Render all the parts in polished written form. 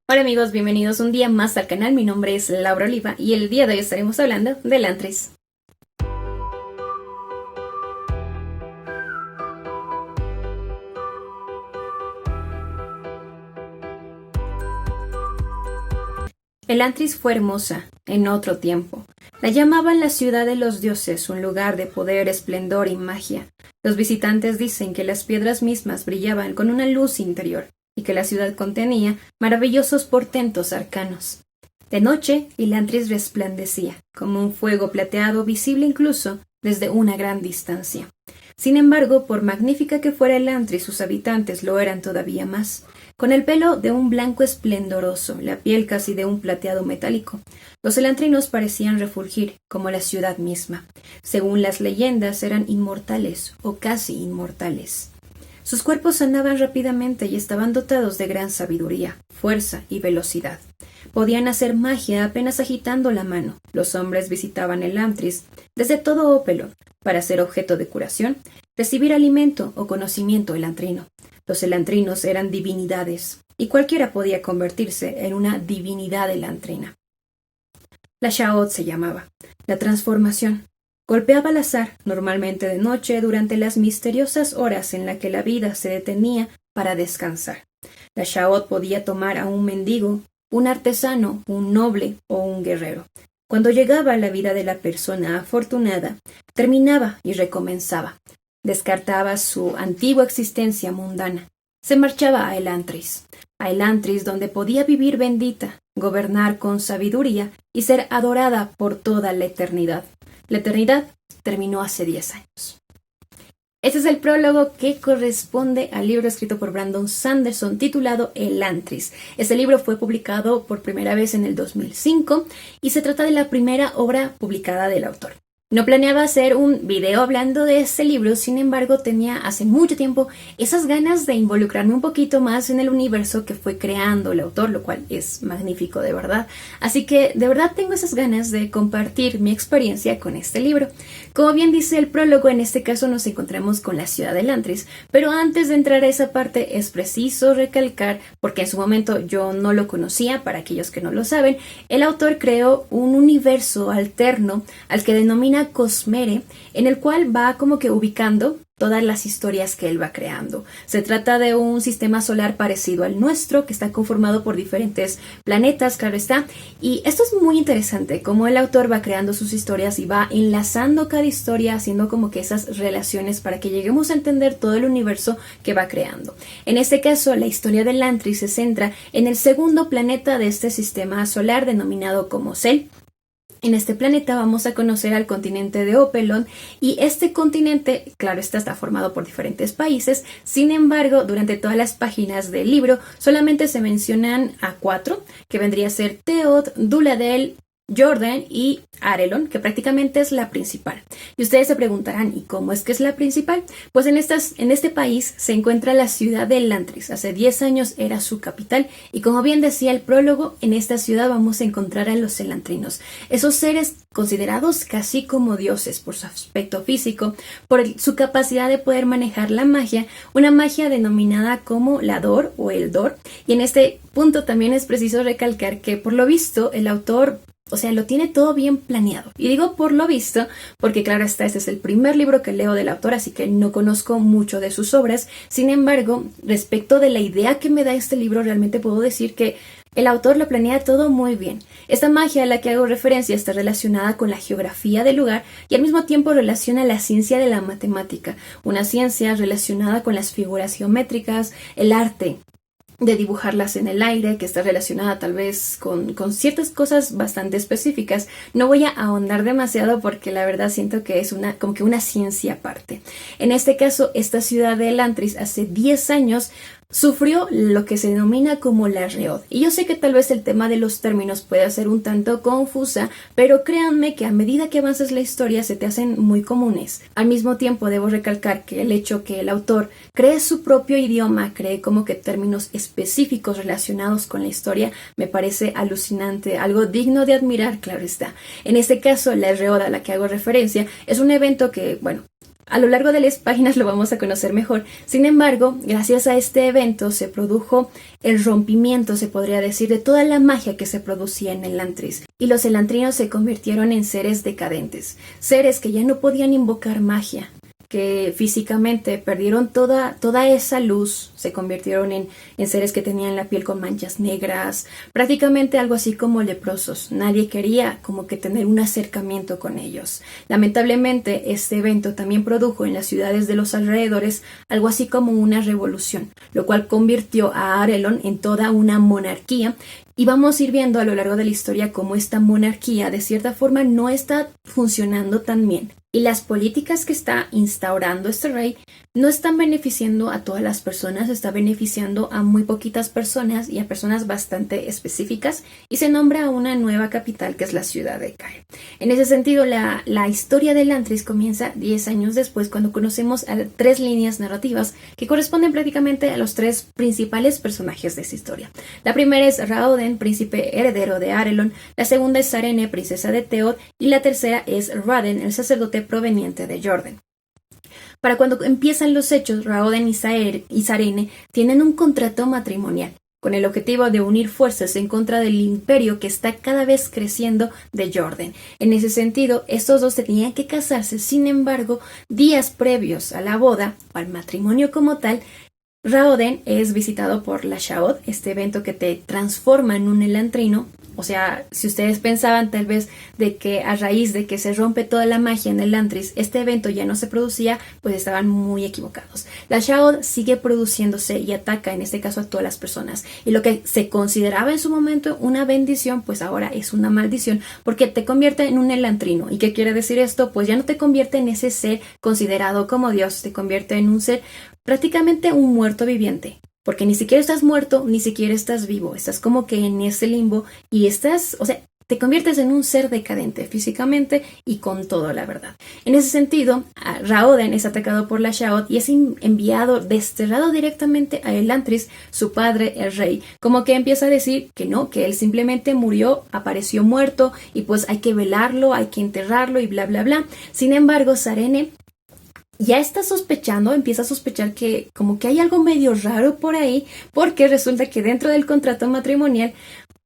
Hola amigos, bienvenidos un día más al canal. Mi nombre es Laura Oliva y el día de hoy estaremos hablando de Elantris. Elantris fue hermosa en otro tiempo. La llamaban la ciudad de los dioses, un lugar de poder, esplendor y magia. Los visitantes dicen que las piedras mismas brillaban con una luz interior y que la ciudad contenía maravillosos portentos arcanos. De noche, Elantris resplandecía, como un fuego plateado visible incluso desde una gran distancia. Sin embargo, por magnífica que fuera Elantris, sus habitantes lo eran todavía más. Con el pelo de un blanco esplendoroso, la piel casi de un plateado metálico, los elantrinos parecían refulgir como la ciudad misma. Según las leyendas, eran inmortales o casi inmortales. Sus cuerpos andaban rápidamente y estaban dotados de gran sabiduría, fuerza y velocidad. Podían hacer magia apenas agitando la mano. Los hombres visitaban Elantris desde todo Opelon para ser objeto de curación, recibir alimento o conocimiento elantrino. Los elantrinos eran divinidades, y cualquiera podía convertirse en una divinidad elantrina. La Sha'ot se llamaba, la transformación. Golpeaba al azar, normalmente de noche, durante las misteriosas horas en las que la vida se detenía para descansar. La Sha'ot podía tomar a un mendigo, un artesano, un noble o un guerrero. Cuando llegaba la vida de la persona afortunada, terminaba y recomenzaba. Descartaba su antigua existencia mundana. Se marchaba a Elantris donde podía vivir bendita, gobernar con sabiduría y ser adorada por toda la eternidad. La eternidad terminó hace 10 años. Este es el prólogo que corresponde al libro escrito por Brandon Sanderson titulado Elantris. Este libro fue publicado por primera vez en el 2005 y se trata de la primera obra publicada del autor. No planeaba hacer un video hablando de este libro, sin embargo tenía hace mucho tiempo esas ganas de involucrarme un poquito más en el universo que fue creando el autor, lo cual es magnífico de verdad. Así que de verdad tengo esas ganas de compartir mi experiencia con este libro. Como bien dice el prólogo, en este caso nos encontramos con la ciudad de Elantris, pero antes de entrar a esa parte es preciso recalcar, porque en su momento yo no lo conocía, para aquellos que no lo saben, el autor creó un universo alterno al que denomina Cosmere, en el cual va como que ubicando todas las historias que él va creando. Se trata de un sistema solar parecido al nuestro, que está conformado por diferentes planetas, claro está, y esto es muy interesante, cómo el autor va creando sus historias y va enlazando cada historia, haciendo como que esas relaciones para que lleguemos a entender todo el universo que va creando. En este caso, la historia de Elantris se centra en el segundo planeta de este sistema solar, denominado como Sel. En este planeta vamos a conocer al continente de Opelon y este continente, claro, está formado por diferentes países. Sin embargo, durante todas las páginas del libro solamente se mencionan a 4, que vendría a ser Teod, Duladel, Jordan y Arelon, que prácticamente es la principal. Y ustedes se preguntarán, ¿y cómo es que es la principal? Pues en este país se encuentra la ciudad de Elantris. Hace 10 años era su capital y como bien decía el prólogo, en esta ciudad vamos a encontrar a los elantrinos. Esos seres considerados casi como dioses por su aspecto físico, por su capacidad de poder manejar la magia, una magia denominada como la Dor o el Dor. Y en este punto también es preciso recalcar que por lo visto el autor lo tiene todo bien planeado. Y digo por lo visto, porque claro está, este es el primer libro que leo del autor, así que no conozco mucho de sus obras. Sin embargo, respecto de la idea que me da este libro, realmente puedo decir que el autor lo planea todo muy bien. Esta magia a la que hago referencia está relacionada con la geografía del lugar y al mismo tiempo relaciona la ciencia de la matemática, una ciencia relacionada con las figuras geométricas, el arte de dibujarlas en el aire, que está relacionada tal vez con ciertas cosas bastante específicas. No voy a ahondar demasiado porque la verdad siento que es como que una ciencia aparte. En este caso, esta ciudad de Elantris hace 10 años sufrió lo que se denomina como la Reod. Y yo sé que tal vez el tema de los términos puede ser un tanto confusa, pero créanme que a medida que avanzas la historia se te hacen muy comunes. Al mismo tiempo debo recalcar que el hecho que el autor cree su propio idioma, cree como que términos específicos relacionados con la historia, me parece alucinante, algo digno de admirar, claro está. En este caso, la Reod a la que hago referencia es un evento que, A lo largo de las páginas lo vamos a conocer mejor. Sin embargo, gracias a este evento se produjo el rompimiento, se podría decir, de toda la magia que se producía en Elantris. Y los elantrinos se convirtieron en seres decadentes, seres que ya no podían invocar magia, que físicamente perdieron toda esa luz, se convirtieron en seres que tenían la piel con manchas negras, prácticamente algo así como leprosos. Nadie quería como que tener un acercamiento con ellos. Lamentablemente, este evento también produjo en las ciudades de los alrededores algo así como una revolución, lo cual convirtió a Arelon en toda una monarquía. Y vamos a ir viendo a lo largo de la historia cómo esta monarquía de cierta forma no está funcionando tan bien. Y las políticas que está instaurando este rey no están beneficiando a todas las personas, está beneficiando a muy poquitas personas y a personas bastante específicas, y se nombra una nueva capital que es la ciudad de Cae. En ese sentido, la historia de Elantris comienza 10 años después, cuando conocemos a 3 líneas narrativas que corresponden prácticamente a los 3 principales personajes de esta historia. La primera es Raoden, príncipe heredero de Arelon, la segunda es Sarene, princesa de Teod, y la tercera es Raden, el sacerdote proveniente de Jordan. Para cuando empiezan los hechos, Raoden y Sarene tienen un contrato matrimonial con el objetivo de unir fuerzas en contra del imperio que está cada vez creciendo de Jordan. En ese sentido, estos dos tenían que casarse. Sin embargo, días previos a la boda o al matrimonio como tal, Raoden es visitado por la Shaod, este evento que te transforma en un elantrino. O sea, si ustedes pensaban tal vez de que a raíz de que se rompe toda la magia en Elantris, este evento ya no se producía, pues estaban muy equivocados. La Shaod sigue produciéndose y ataca en este caso a todas las personas. Y lo que se consideraba en su momento una bendición, pues ahora es una maldición, porque te convierte en un elantrino. ¿Y qué quiere decir esto? Pues ya no te convierte en ese ser considerado como Dios, te convierte en un ser prácticamente un muerto viviente. Porque ni siquiera estás muerto, ni siquiera estás vivo. Estás como que en ese limbo y estás, o sea, te conviertes en un ser decadente físicamente y con todo, la verdad. En ese sentido, Raoden es atacado por la Shaod y es enviado, desterrado directamente a Elantris, su padre, el rey. Como que empieza a decir que no, que él simplemente murió, apareció muerto y pues hay que velarlo, hay que enterrarlo y bla, bla, bla. Sin embargo, Sarene ya está sospechando, empieza a sospechar que como que hay algo medio raro por ahí, porque resulta que dentro del contrato matrimonial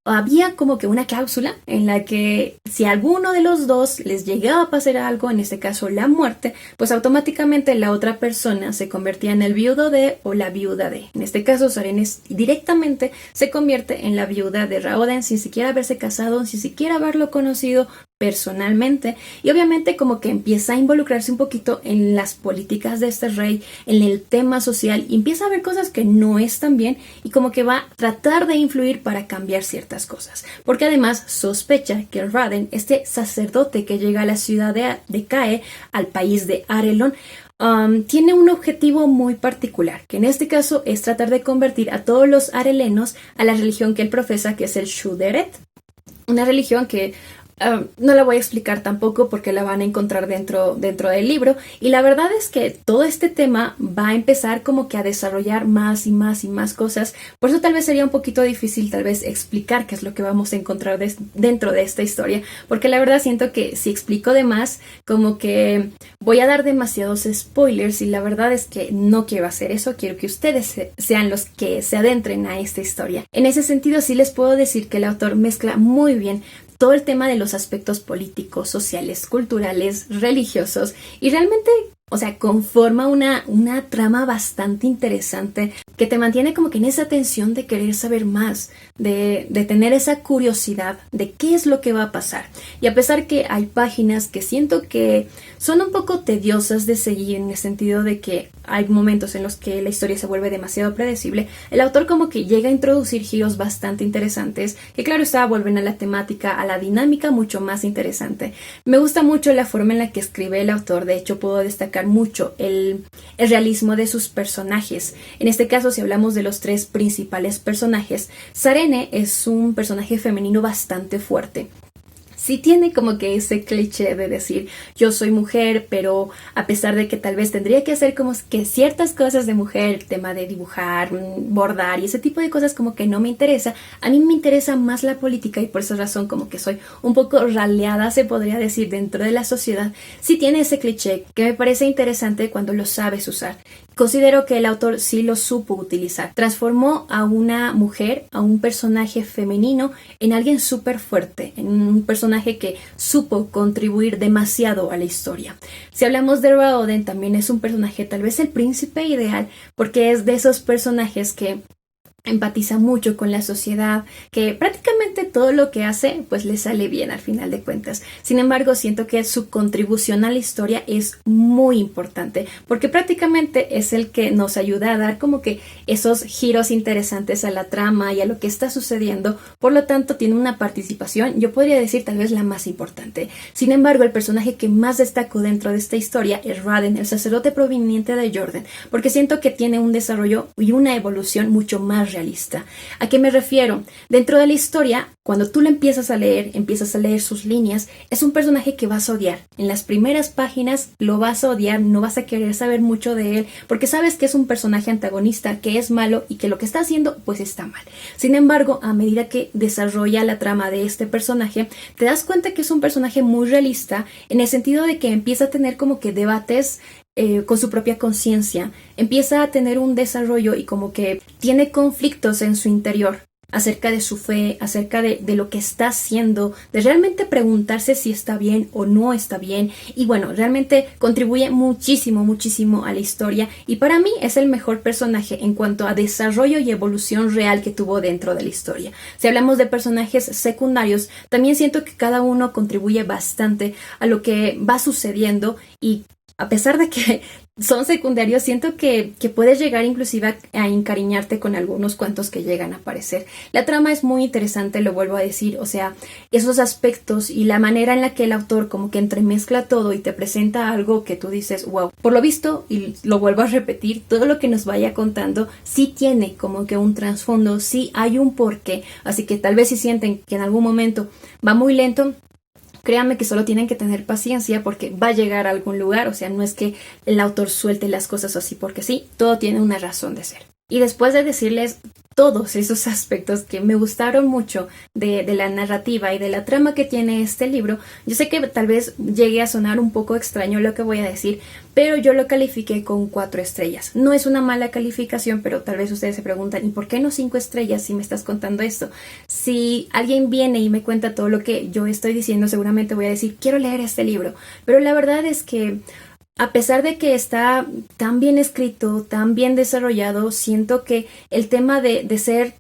había como que una cláusula en la que si a alguno de los dos les llegaba a pasar algo, en este caso la muerte, pues automáticamente la otra persona se convertía en el viudo de o la viuda de. En este caso, Sarene directamente se convierte en la viuda de Raoden sin siquiera haberse casado, sin siquiera haberlo conocido personalmente, y obviamente como que empieza a involucrarse un poquito en las políticas de este rey, en el tema social, y empieza a ver cosas que no están bien y como que va a tratar de influir para cambiar ciertas cosas, porque además sospecha que Raden, este sacerdote que llega a la ciudad de Cae, al país de Arelon, tiene un objetivo muy particular, que en este caso es tratar de convertir a todos los arelenos a la religión que él profesa, que es el Shuderet, una religión que no la voy a explicar tampoco porque la van a encontrar dentro del libro, y la verdad es que todo este tema va a empezar como que a desarrollar más y más y más cosas. Por eso tal vez sería un poquito difícil tal vez explicar qué es lo que vamos a encontrar dentro de esta historia, porque la verdad siento que si explico de más como que voy a dar demasiados spoilers, y la verdad es que no quiero hacer eso. Quiero que ustedes sean los que se adentren a esta historia. En ese sentido sí les puedo decir que el autor mezcla muy bien todo el tema de los aspectos políticos, sociales, culturales, religiosos, y realmente, o sea, conforma una trama bastante interesante que te mantiene como que en esa tensión de querer saber más, de tener esa curiosidad de qué es lo que va a pasar. Y a pesar que hay páginas que siento que son un poco tediosas de seguir, en el sentido de que hay momentos en los que la historia se vuelve demasiado predecible, el autor como que llega a introducir giros bastante interesantes que, claro está, vuelven a la temática, a la dinámica mucho más interesante. Me gusta mucho la forma en la que escribe el autor. De hecho, puedo destacar mucho el realismo de sus personajes. En este caso, si hablamos de los 3 principales personajes, Sarene es un personaje femenino bastante fuerte. sí tiene como que ese cliché de decir yo soy mujer, pero a pesar de que tal vez tendría que hacer como que ciertas cosas de mujer, el tema de dibujar, bordar y ese tipo de cosas como que no me interesa, a mí me interesa más la política y por esa razón como que soy un poco raleada, se podría decir, dentro de la sociedad. Sí tiene ese cliché que me parece interesante cuando lo sabes usar. Considero que el autor sí lo supo utilizar. Transformó a una mujer, a un personaje femenino, en alguien súper fuerte, en un personaje que supo contribuir demasiado a la historia. Si hablamos de Raoden, también es un personaje, tal vez el príncipe ideal, porque es de esos personajes que empatiza mucho con la sociedad, que prácticamente todo lo que hace pues le sale bien al final de cuentas. Sin embargo, siento que su contribución a la historia es muy importante, porque prácticamente es el que nos ayuda a dar como que esos giros interesantes a la trama y a lo que está sucediendo. Por lo tanto, tiene una participación, yo podría decir tal vez la más importante. Sin embargo, el personaje que más destacó dentro de esta historia es Raden, el sacerdote proveniente de Jordan, porque siento que tiene un desarrollo y una evolución mucho más realista. ¿A qué me refiero? Dentro de la historia, cuando tú lo empiezas a leer sus líneas, es un personaje que vas a odiar. En las primeras páginas lo vas a odiar, no vas a querer saber mucho de él, porque sabes que es un personaje antagonista, que es malo y que lo que está haciendo pues está mal. Sin embargo, a medida que desarrolla la trama de este personaje, te das cuenta que es un personaje muy realista, en el sentido de que empieza a tener como que debates con su propia conciencia, empieza a tener un desarrollo y como que tiene conflictos en su interior acerca de su fe, acerca de lo que está haciendo, de realmente preguntarse si está bien o no está bien, y bueno, realmente contribuye muchísimo, muchísimo a la historia, y para mí es el mejor personaje en cuanto a desarrollo y evolución real que tuvo dentro de la historia. Si hablamos de personajes secundarios, también siento que cada uno contribuye bastante a lo que va sucediendo, y a pesar de que son secundarios, siento que puedes llegar inclusive a encariñarte con algunos cuantos que llegan a aparecer. La trama es muy interesante, lo vuelvo a decir, o sea, esos aspectos y la manera en la que el autor como que entremezcla todo y te presenta algo que tú dices, wow. Por lo visto, y lo vuelvo a repetir, todo lo que nos vaya contando sí tiene como que un trasfondo, sí hay un porqué, así que tal vez si sienten que en algún momento va muy lento, créanme que solo tienen que tener paciencia porque va a llegar a algún lugar, o sea, no es que el autor suelte las cosas así porque sí, todo tiene una razón de ser. Y después de decirles todos esos aspectos que me gustaron mucho de la narrativa y de la trama que tiene este libro, yo sé que tal vez llegue a sonar un poco extraño lo que voy a decir, pero yo lo califiqué con 4 estrellas. No es una mala calificación, pero tal vez ustedes se preguntan, ¿y por qué no 5 estrellas si me estás contando esto? Si alguien viene y me cuenta todo lo que yo estoy diciendo, seguramente voy a decir, quiero leer este libro, pero la verdad es que a pesar de que está tan bien escrito, tan bien desarrollado, siento que el tema de ser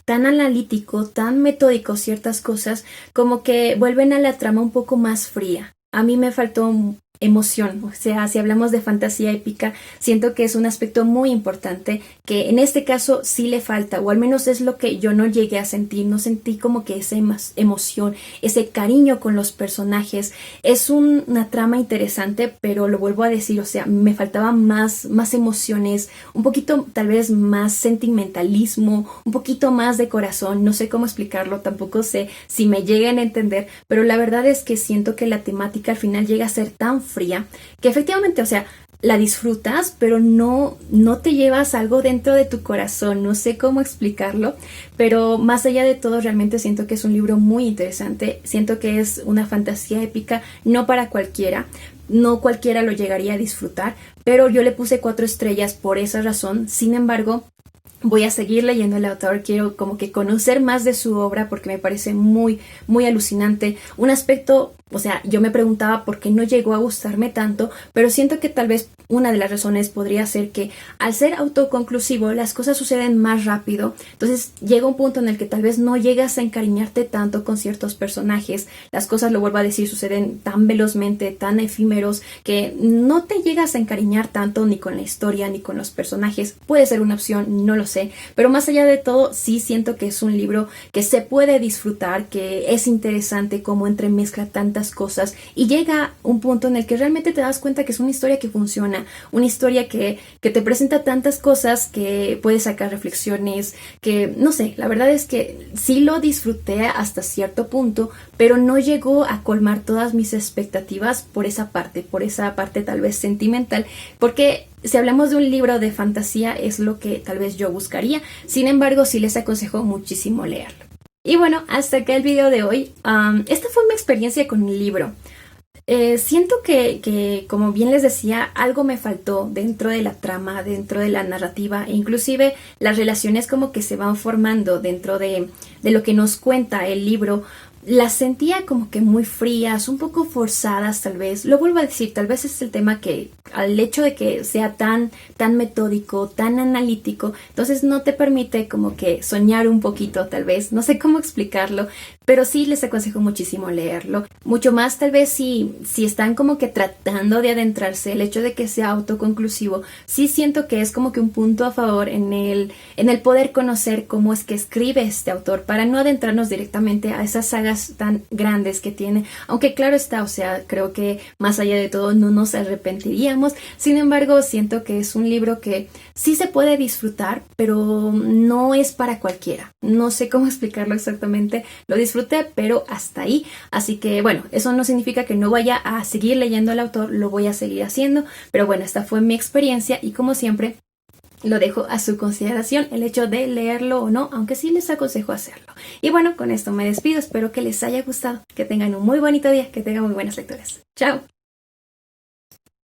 tan analítico, tan metódico ciertas cosas, como que vuelven a la trama un poco más fría. A mí me faltó emoción, o sea, si hablamos de fantasía épica, siento que es un aspecto muy importante que en este caso sí le falta, o al menos es lo que yo no llegué a sentir, no sentí como que esa emoción, ese cariño con los personajes. Es una trama interesante, pero lo vuelvo a decir, o sea, me faltaba más emociones, un poquito tal vez más sentimentalismo, un poquito más de corazón, no sé cómo explicarlo, tampoco sé si me lleguen a entender, pero la verdad es que siento que la temática al final llega a ser tan fría, que efectivamente, o sea, la disfrutas, pero no te llevas algo dentro de tu corazón, no sé cómo explicarlo, pero más allá de todo realmente siento que es un libro muy interesante, siento que es una fantasía épica, no para cualquiera, no cualquiera lo llegaría a disfrutar, pero yo le puse 4 estrellas por esa razón. Sin embargo, voy a seguir leyendo al autor, quiero como que conocer más de su obra porque me parece muy, muy alucinante. Un aspecto, o sea, yo me preguntaba por qué no llegó a gustarme tanto, pero siento que tal vez una de las razones podría ser que al ser autoconclusivo las cosas suceden más rápido, entonces llega un punto en el que tal vez no llegas a encariñarte tanto con ciertos personajes, las cosas, lo vuelvo a decir, suceden tan velozmente, tan efímeros, que no te llegas a encariñar tanto ni con la historia ni con los personajes. Puede ser una opción, no lo sé, pero más allá de todo sí siento que es un libro que se puede disfrutar, que es interesante cómo entremezcla tantas tantas cosas y llega un punto en el que realmente te das cuenta que es una historia que funciona, una historia que te presenta tantas cosas que puedes sacar reflexiones, que no sé, la verdad es que sí lo disfruté hasta cierto punto, pero no llegó a colmar todas mis expectativas por esa parte tal vez sentimental, porque si hablamos de un libro de fantasía es lo que tal vez yo buscaría. Sin embargo, sí les aconsejo muchísimo leerlo. Y bueno, hasta acá el video de hoy. Esta fue mi experiencia con el libro. Siento que, como bien les decía, algo me faltó dentro de la trama, dentro de la narrativa, e inclusive las relaciones como que se van formando dentro de lo que nos cuenta el libro. Las sentía como que muy frías, un poco forzadas tal vez. Lo vuelvo a decir, tal vez es el tema que al hecho de que sea tan metódico, tan analítico, entonces no te permite como que soñar un poquito tal vez. No sé cómo explicarlo, pero sí les aconsejo muchísimo leerlo. Mucho más tal vez si están como que tratando de adentrarse, el hecho de que sea autoconclusivo, sí siento que es como que un punto a favor en el poder conocer cómo es que escribe este autor, para no adentrarnos directamente a esas sagas tan grandes que tiene, aunque claro está, o sea, creo que más allá de todo no nos arrepentiríamos. Sin embargo, siento que es un libro que sí se puede disfrutar, pero no es para cualquiera. No sé cómo explicarlo exactamente, lo disfruté, pero hasta ahí. Así que bueno, eso no significa que no vaya a seguir leyendo al autor, lo voy a seguir haciendo, pero bueno, esta fue mi experiencia y como siempre lo dejo a su consideración el hecho de leerlo o no, aunque sí les aconsejo hacerlo. Y bueno, con esto me despido, espero que les haya gustado, que tengan un muy bonito día, que tengan muy buenas lecturas. ¡Chao!